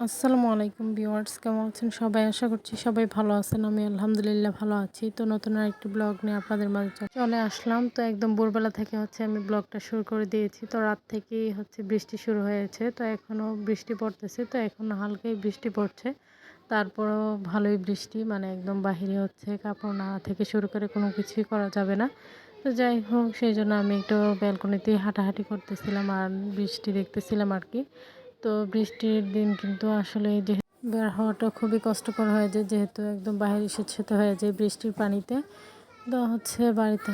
আসসালামু আলাইকুম ভিউয়ার্স, কেমন আছেন সবাই? আশা করছি সবাই ভালো আছেন। আমি আলহামদুলিল্লাহ ভালো আছি। তো নতুন আরেকটি ব্লগ নিয়ে আপনাদের মাঝে চলে আসলাম। তো একদম ভোরবেলা থেকে আমি ব্লগটা শুরু করে দিয়েছি। তো রাত থেকেই বৃষ্টি শুরু হয়েছে। তো এখনও বৃষ্টি পড়তেছে। তো এখনও হালকাই বৃষ্টি পড়ছে। তারপরেও ভালোই বৃষ্টি, মানে একদম বাহিরে কাপড় নাড়া থেকে শুরু করে কোনো কিছুই করা যাবে না। তো যাই হোক, সেজন্য আমি একটু ব্যালকনিতেই হাঁটাহাঁটি করতেছিলাম আর বৃষ্টি দেখতেছিলাম আরকি। তো বৃষ্টির দিন কিন্তু আসলে যে বের হওয়াটা খুবই কষ্টকর হয়ে যায়, যেহেতু একদম বাইরে সেচেতে হয়ে যায় বৃষ্টির পানিতে। তো বাড়িতে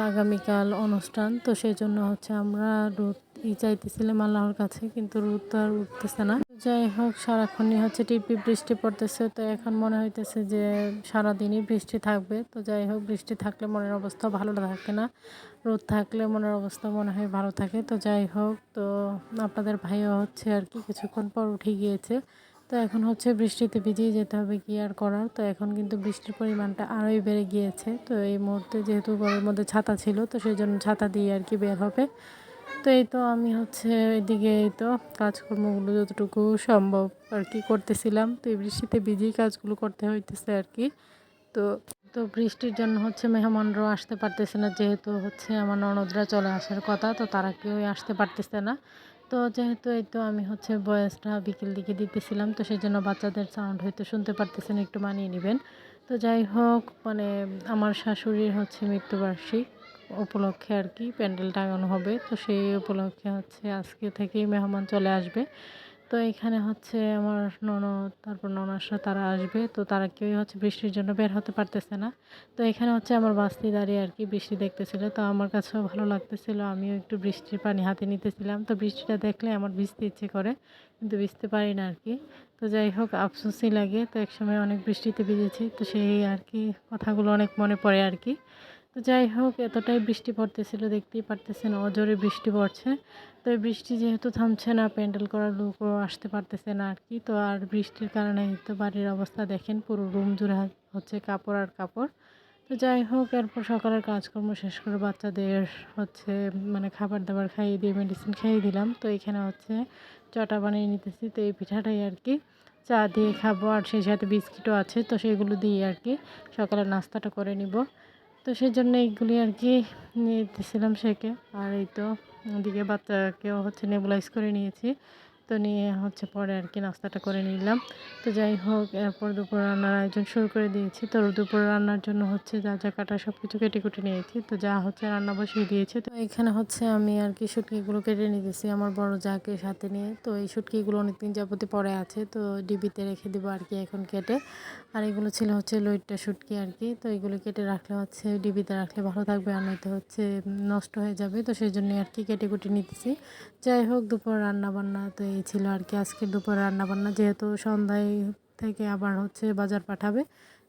আগামীকাল অনুষ্ঠান। তো সেজন্য আমরা রোদ চাইতেছিলাম আল্লাহর কাছে, কিন্তু রোদ তো আর উঠতেছে না। যাই হোক, সারাক্ষণই টিপি বৃষ্টি পড়তেছে। তো এখন মনে হইতেছে যে সারাদিনই বৃষ্টি থাকবে। তো যাই হোক, বৃষ্টি থাকলে মনের অবস্থা ভালো থাকে না, রোদ থাকলে মনের অবস্থা মনে হয় ভালো থাকে। তো যাই হোক, তো আপনাদের ভাইও আর কি কিছুক্ষণ পর উঠে গিয়েছে। তো এখন বৃষ্টিতে ভিজিয়ে যেতে হবে, কি আর করার। তো এখন কিন্তু বৃষ্টির পরিমাণটা আরোই বেড়ে গিয়েছে। তো এই মুহূর্তে যেহেতু ঘরের মধ্যে ছাতা ছিল, তো সেই জন্য ছাতা দিয়ে আর কি বের হবে। তো এই তো আমি এদিকে এই তো কাজকর্মগুলো যতটুকু সম্ভব আর কি করতেছিলাম। তো এই বৃষ্টিতে ভিজেই কাজগুলো করতে হইতেছে আর কি। তো তো বৃষ্টির জন্য মেহমানরাও আসতে পারতেছে না, যেহেতু আমার ননদরা চলে আসার কথা, তো তারা কেউই আসতে পারতেছে না। তো যেহেতু এই তো আমি ভয়েসটা বিকেল দিকে দিতেছিলাম, তো সেই জন্য বাচ্চাদের সাউন্ড হয়তো শুনতে পারতেছেন, একটু মানিয়ে নেবেন। তো যাই হোক, মানে আমার শাশুড়ির মৃত্যুবার্ষিক উপলক্ষে আর কি প্যান্ডেল টাঙানো হবে। তো সেই উপলক্ষে আজকে থেকেই মেহমান চলে আসবে। তো এখানে আমার ননদ, তারপর ননাসরা তারা আসবে। তো তারা কেউই বৃষ্টির জন্য বের হতে পারতেছে না। তো এখানে আমার বাস্তি দাঁড়িয়ে আর কি বৃষ্টি দেখতেছিল। তো আমার কাছেও ভালো লাগতেছিল, আমিও একটু বৃষ্টির পানি হাতে নিতেছিলাম। তো বৃষ্টিটা দেখলে আমার ভিজতে ইচ্ছে করে, কিন্তু ভিজতে পারি না আর কি। তো যাই হোক, আফসোসই লাগে। তো একসময় অনেক বৃষ্টিতে ভিজেছি, তো সেই আর কি কথাগুলো অনেক মনে পড়ে আর কি। তো যাই হোক, এতটাই বৃষ্টি পড়তেছিল, দেখতেই পারতেছেন অজোরে বৃষ্টি পড়ছে। তো এই বৃষ্টি যেহেতু থামছে না, প্যান্ডেল করার লোকও আসতে পারতেছে না আর কি। তো আর বৃষ্টির কারণে তো বাড়ির অবস্থা দেখেন, পুরো রুম জুড়ে কাপড় আর কাপড়। তো যাই হোক, এরপর সকালের কাজকর্ম শেষ করে বাচ্চাদের মানে খাবার দাবার খাইয়ে দিয়ে মেডিসিন খাইয়ে দিলাম। তো এখানে চটা বানিয়ে নিতেছি। তো এই পিঠাটাই আর কি চা দিয়ে খাবো, আর সেই সাথে বিস্কিটও আছে। তো সেগুলো দিয়ে আর কি সকালের নাস্তাটা করে নিব। তো সেজন্য এইগুলি আর কি নিয়ে দিতেছিলাম সেকে। আর এই তো ওদিকে বাচ্চাকেও নেবুলাইজ করে নিয়েছি। তো নিয়ে পরে আর কি নাস্তাটা করে নিলাম। তো যাই হোক, এরপর দুপুর রান্নার আয়োজন শুরু করে দিয়েছি। তো দুপুর রান্নার জন্য যা যা কাটা সব কিছু কেটে কুটে নিয়েছি। তো যা রান্না বসিয়ে দিয়েছে। তো এখানে আমি আর কি শুটকিগুলো কেটে নিতেছি আমার বড় যাকে সাথে নিয়ে। তো এই শুটকিগুলো অনেকদিন যাবতীয় পরে আছে, তো ডিবিতে রেখে দেবো আর কি এখন কেটে। আর এগুলো ছিল লইট্টা শুটকি আর কি। তো এগুলো কেটে রাখলে ডিবিতে রাখলে ভালো থাকবে, আর নয়তো নষ্ট হয়ে যাবে। তো সেই জন্যই আর কি কেটে কুটে নিতেছি। যাই হোক, দুপুর রান্নাবান্না তো এই ছিল আর কি আজকের দুপুর রান্নাবান্না। যেহেতু সন্ধ্যায় থেকে আবার বাজার পাঠাবে,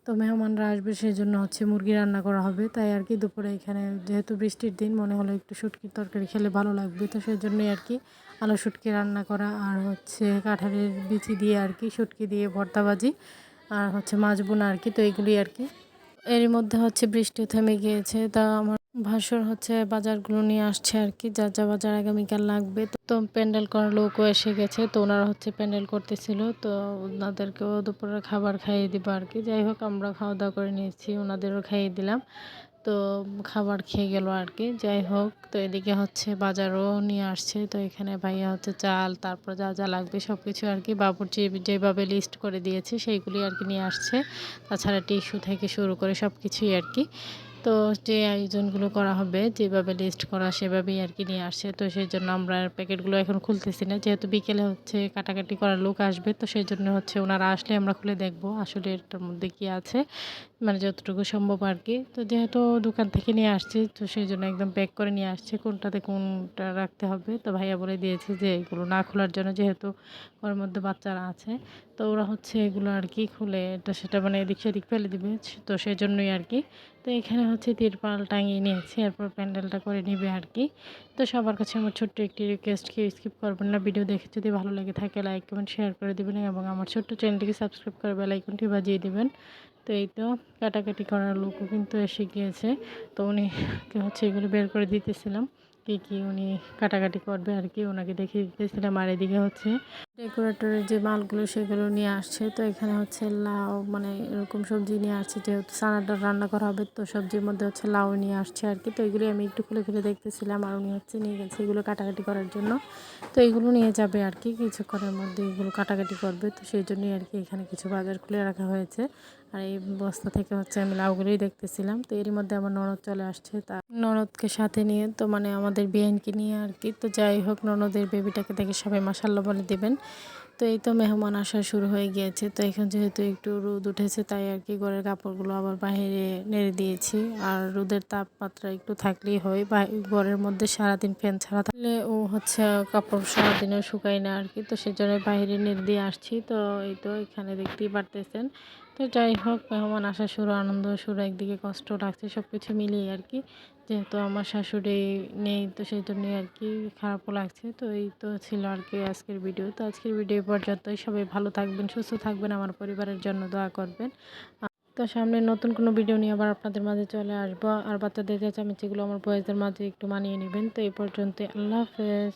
তো মেহমানরা আসবে, সেই জন্য মুরগি রান্না করা হবে। তাই আর কি দুপুরে এখানে যেহেতু বৃষ্টির দিন, মনে হলো একটু শুটকির তরকারি খেলে ভালো লাগবে। তো সেই জন্যই আর কি আলু শুটকি রান্না করা, আর কাঁঠালের বিচি দিয়ে আর কি শুটকি দিয়ে ভর্তা ভাজি, আর মাছ বোনা আর কি। তো এইগুলি আর কি। এরই মধ্যে বৃষ্টি থেমে গিয়েছে। তা আমার ভাসুর বাজারগুলো নিয়ে আসছে আর কি, যা যা বাজার আগামীকাল লাগবে। তো প্যান্ডেল করার লোকও এসে গেছে। তো ওনারা প্যান্ডেল করতেছিল। তো ওনাদেরকেও দুপুরের খাবার খাইয়ে দিব আর কি। যাই হোক, আমরা খাওয়া দাওয়া করে নিয়েছি, ওনাদেরও খাইয়ে দিলাম। তো খাবার খেয়ে গেল আর কি। যাই হোক, তো এদিকে বাজারও নিয়ে আসছে। তো এখানে ভাইয়া চাল, তারপর যা যা লাগবে সব কিছু আর কি বাবুর্চি যেভাবে লিস্ট করে দিয়েছে সেইগুলি আর কি নিয়ে আসছে। তাছাড়া টিস্যু থেকে শুরু করে সব কিছুই আর কি। তো যে আয়োজনগুলো করা হবে, যেভাবে লিস্ট করা সেভাবেই আর কি নিয়ে আসছে। তো সেই জন্য আমরা প্যাকেটগুলো এখন খুলতেছি না, যেহেতু বিকেলে কাটাকাটি করার লোক আসবে। তো সেই জন্য ওনারা আসলে আমরা খুলে দেখবো আসলে এটার মধ্যে কি আছে, মানে যতটুকু সম্ভব আর কি। তো যেহেতু দোকান থেকে নিয়ে আসছি, তো সেই জন্য একদম প্যাক করে নিয়ে আসছে, কোনটাতে কোনটা রাখতে হবে। তো ভাইয়া বলে দিয়েছে যে এগুলো না খোলার জন্য, যেহেতু ওর মধ্যে বাচ্চারা আছে। তো ওরা এগুলো আর কি খুলে এটা সেটা মানে এদিক সেদিক ফেলে দিবে। তো সেই জন্যই আর কি। তো এখানে তিরপাল টাঙিয়ে নিয়েছি, এরপর প্যান্ডেলটা করে নিবে আর কি। তো সবার কাছে আমার ছোট্ট একটি রিকোয়েস্ট, কি স্কিপ করবেন না, ভিডিও দেখে যদি ভালো লাগে থাকে লাইক কমেন্ট শেয়ার করে দেবেন, এবং আমার ছোট্ট চ্যানেলটিকে সাবস্ক্রাইব করে বেল আইকনটি বাজিয়ে দেবেন। তো এই তো কাটাকাটি করার লোকও কিন্তু এসে গিয়েছে। তো উনিকে এগুলো বের করে দিতেছিলাম, কি কি উনি কাটাকাটি করবে আর কি, ওনাকে দেখিয়ে দিতেছিলাম। আর এদিকে ডেকোরেটরের যে মালগুলো সেগুলো নিয়ে আসছে। তো এখানে হচ্ছে লাউ মানে এরকম সবজি নিয়ে আসছে, যেহেতু চানাটা রান্না করা হবে তো সবজির মধ্যে হচ্ছে লাউ নিয়ে আসছে আর কি। তো এগুলি আমি একটু খুলে খুলে দেখতেছিলাম, আর উনি হচ্ছে নিয়ে গেছে এগুলো কাটাকাটি করার জন্য। তো এগুলো নিয়ে যাবে আর কি, কিছুক্ষণের মধ্যে এগুলো কাটাকাটি করবে। তো সেই জন্যই আর কি এখানে কিছু বাজার খুলে রাখা হয়েছে। আর এই বস্তা থেকে হচ্ছে আমি লাউগুলোই দেখতেছিলাম। তো এরই মধ্যে আমার ননদ চলে আসছে, তা ননদকে সাথে নিয়ে, তো মানে আমাদের বিয়ানকে নিয়ে আর কি। তো যাই হোক, ননদের বেবিটাকে দেখে সবাই মাশাআল্লাহ বলে দেবেন। তো এই তো মেহমান আসা শুরু হয়ে গিয়েছে। তো এখন যেহেতু একটু রোদ উঠেছে তাই আর কি ঘরের কাপড়গুলো আবার বাইরে নেড়ে দিয়েছি। আর রোদের তাপমাত্রা একটু থাকলেই হয়, ঘরের মধ্যে সারাদিন ফ্যান ছাড়া থাকলে ও হচ্ছে কাপড় সারাদিনও শুকায় না আর কি। তো সেজন্য বাইরে নেড়ে দিয়ে আসছি। তো এই তো এখানে দেখতেই পারতেছেন। তো যাই হোক, মেহমান আসা শুরু, আনন্দ শুরু, একদিকে কষ্ট লাগছে, সব কিছু মিলিয়ে আর কি। যেহেতু আমার শাশুড়ি নেই তো সেই জন্যই আর কি খারাপও লাগছে। তো এই তো ছিল আর কি আজকের ভিডিও। তো আজকের ভিডিও পর্যন্তই। সবাই ভালো থাকবেন, সুস্থ থাকবেন, আমার পরিবারের জন্য দোয়া করবেন। তো সামনে নতুন কোনো ভিডিও নিয়ে আবার আপনাদের মাঝে চলে আসবো। আর বাচ্চাদের চেঁচামেচিগুলো আমার বয়সের মাঝে একটু মানিয়ে নেবেন। তো এই পর্যন্ত, আল্লাহ হাফেজ।